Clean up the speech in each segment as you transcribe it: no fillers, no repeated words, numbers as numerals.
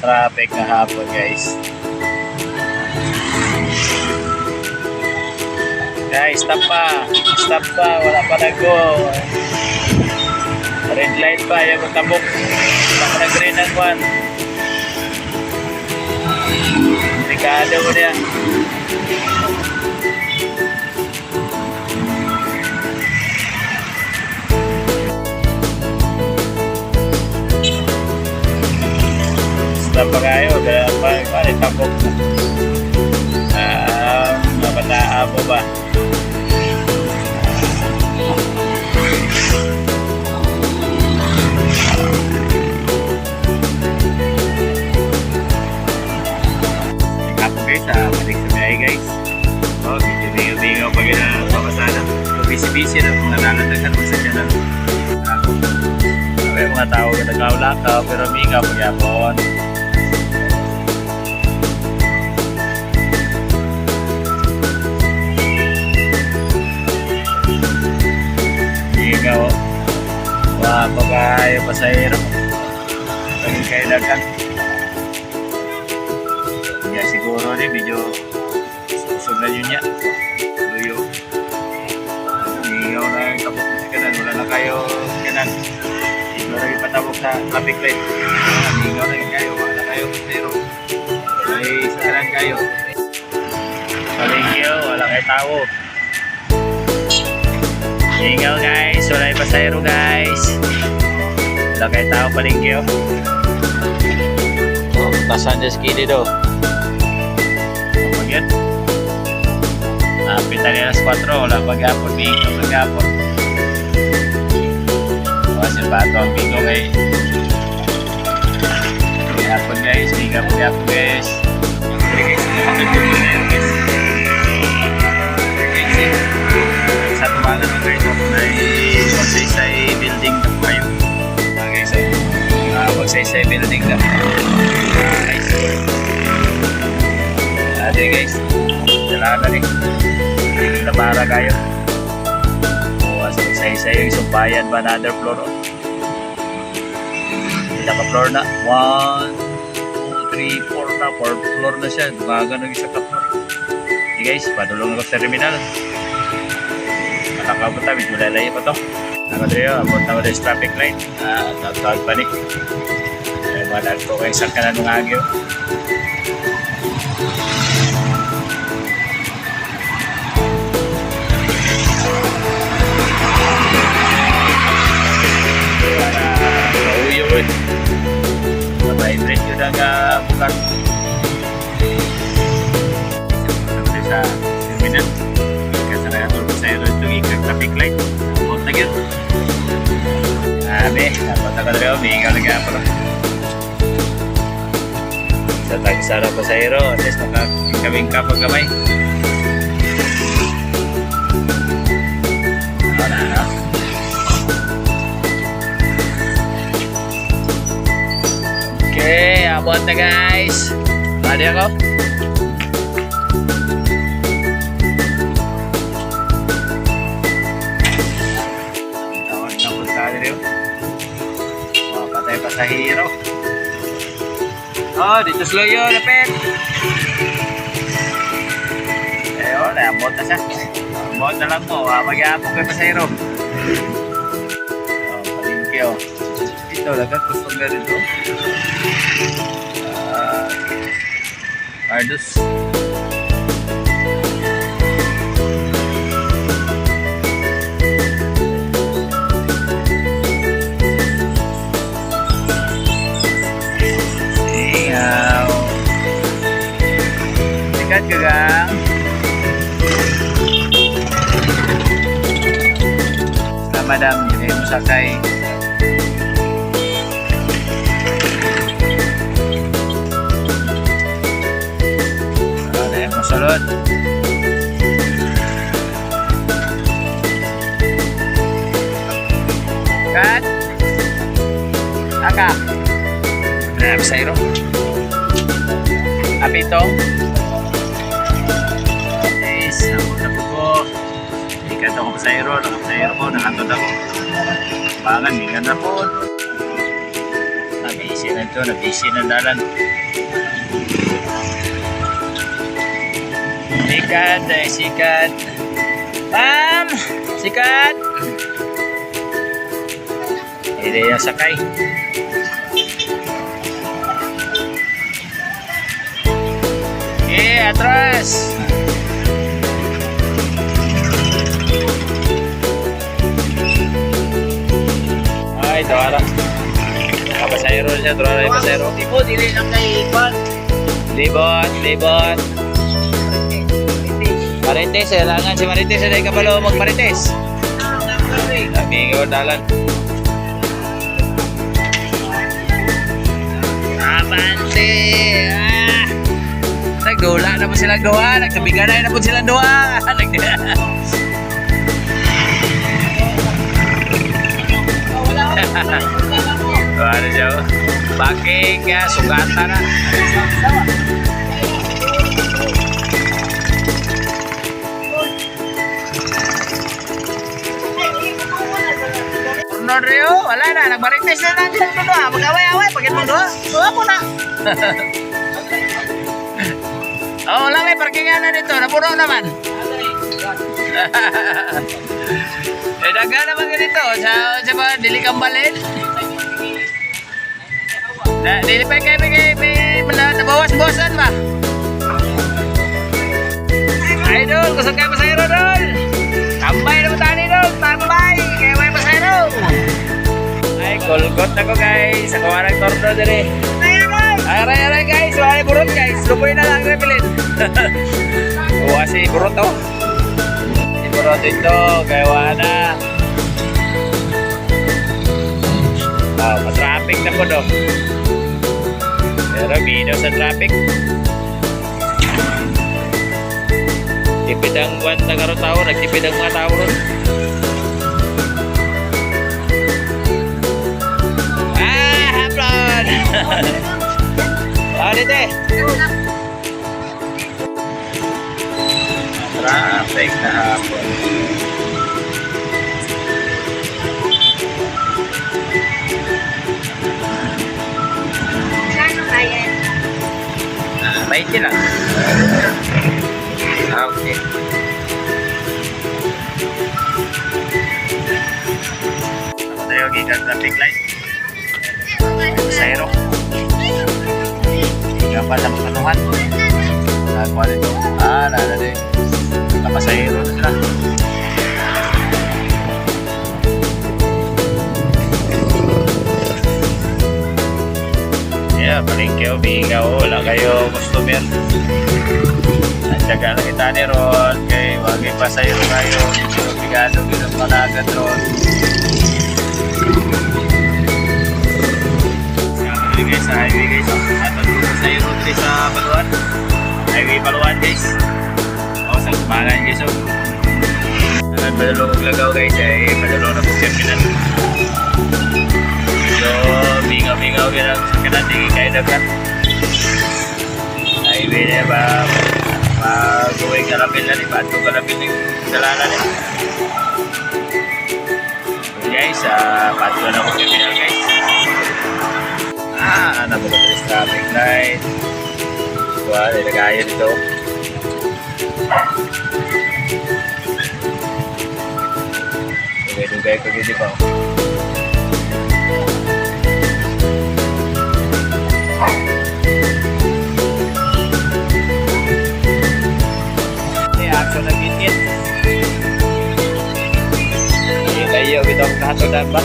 traffic na hapon guys. Guys, stop pa, wala pa nag-go. Red light pa, yung matabok. Wala pa nag-green at one. Delikado mo niya. Stop pa kayo, paano tabok na. Mabataan mo ba? Balik sa biyahe guys. Bingaw pag napapasada. Busy na kung nananadagan mo sa dyan. May mga tao na nagkaulakaw pero bingaw pag yapon. Bingaw. Wah, pagkayo pasahero. Paging kailangan. Ya siguro rin medyo susog na yun niya. Luyo. Hingaw na yung tapos sa kanan. Wala na kayo kanan. Hingaw na yung patabok sa traffic light. Hingaw na yung kayo. Wala na kayo pero may sa kanan kayo. Palingyo. Wala kayo tao. Hingaw guys. Wala yung pasahero guys. Wala kayo tao palingyo. Tasan dyan skili do. Yan. Pitan alas 4, wala pag-apon, bingaw pag-apon. Wasil bato ang bingaw kay pag-apon guys, bingaw pag-apon guys. Sa tumangan ng guys, may magsaysay building na kayo. Guys, magsaysay building na. Guys, ade guys, dalaga rin. Labara kayo. Bukas isa-isa yung sumpayan ba another floor? Naka-floor na. 1, 2, 3, 4 na. 4 floor na siya. Dumaga ng isa ka-floor. Okay guys, padulong ako sa terminal. Nakakapunta, medyo lalay pa to. Nakadriyo, abot na ko sa traffic light. Tawag pa ni. May malag ko kayo sa kanan ng agyo. Vibrate yun ang bukan sa terminal kasi na ito sa ito yung traffic light abot na yun abot na ka na rin umihingaw na kaya pala sa tagisara pa sa iro at least makakabing ka pag gamay okay, abot na guys. Ready ako? Tawag na po sa rin. Patay pa sa hero. Oh, dito slow yun, lapit. Ayun, abot na siya. Abot na lang mo. Mag-aapong kayo pa sa hero. Palingki oh. Ito, lagat gusto nga dito. Ardus. Ingaw. Sikat ka gang. Madam, jadi musakay. Masulod. Kat. Aka. Nah, bisa iro. Apitong. Yes, ako na po. Ikat ako sa iro. Nakapasayro ko. Nakatod ako. Pangan, ikan na po. busy na ito, na-busy na dalan. Sikat, sikat. Ma'am, sikat. Hindi yung sakay. Atras. Ay, tawara. Kapasayro siya, tawara yung pasayro. Tipo, dili lang kay Ikwan. Libot. Marites, kailangan si Marites. Hindi ka pala mag-Marites. Lagi ka dalan. Abante! Nagdula na po silang doha. Nagtabiganay na po silang doha. Ano siya? Baking, sugatan na. Turno Rio, wala na. Nagmarites na lang yung doha. Mag-away-away. Pagkat mo doha. Doha po na. Oh, wala may parkingan na dito. Napuno naman. Daga naman ganito. Sa ba, dili kang balin. Dili pa kayo may nabawas-bawasan ba? Idol, kusog kayo pasayro, Dol. Tambay na mo tani, Dol. Tambay. Kaya may pasayro. Ay, kulgot na ko, guys. Sa kawarang torno dali. Aray guys, wala burot guys. Lupoy na lang repelin. Buwa si burot to. Si burot ito, gawa na. Matraffic na po do. Pero gino sa traffic. Tipid ang buwan na karo tao, nagtipid ang mga tao ron. Haplon! Dito eh. Traffic na hapon. Ano kaya? 20 lang. Okay. Ako tayo gikan traffic light. Sayro. Dapat sa pagkatuhan. Nagawa nito. Nada din. Napasayro na sila. Yeah, paling kayo bigaw. Wala kayo customer. Nagdaga lang kita ni Ron. Kaya wag ipasayro kayo. Bigado bilang managat Ron. Guys, sa highway guys, sa road trip sa Paluan, highway Paluan guys, sa Tumalan guys. Padalo maglagaw guys, padalo na po terminal. So bingaw yan sa kanating kayo dagat highway na ba mag-uwing kalapil na ba't kung kalapil ng dalanan guys, ba't ko na po terminal guys. Nabulot na yung traffic light. Wala, nilagayan ito. Dugay-dugay ko dito pa. May action na gitgit. Kayo, itong kahatodan ba?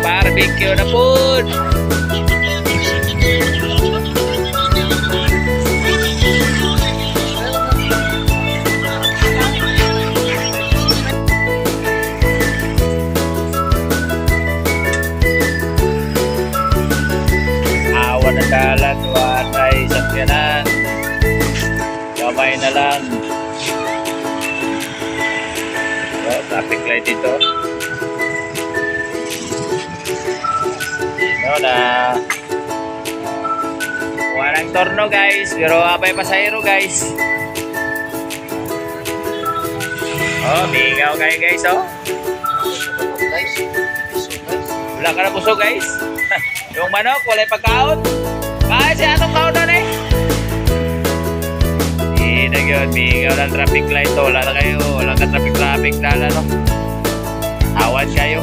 Barbecue na po. Awan na dalan, watay sakyanan. Kamay na lang. Traffic light dito. Na walang torno guys, pero abay pasayro guys. Oh, mingaw kayo guys, oh. Guys, Wala ka na busog guys. Yung manok, wala yung pagkaon. Kahit siya anong kaon doon eh. Hindi na yun, mingaw ng traffic light to. Wala na kayo, wala ka traffic na no. Awan kayo.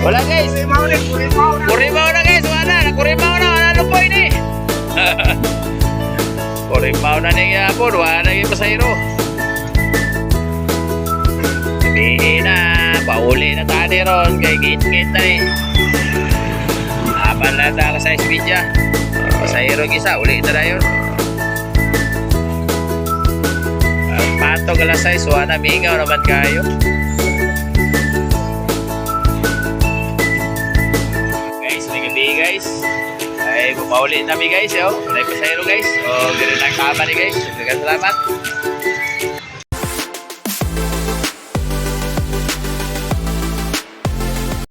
Wala guys. Kurimaw na guys, wala. Kurimaw na, wala lupoy ni. Kurimaw na niya po, wala na yung pasayro. Sabihin na, pauli na tayo ron, kay gate-gate na eh. Apan na tayo sa speedya. Pasayro isa, uli na yun. Patog alas 6, wala mingaw naman kayo. Guys, ay bumauli na mi guys, yo. Wala pa sayro guys. So, ganun lang kama ni guys. Salamat.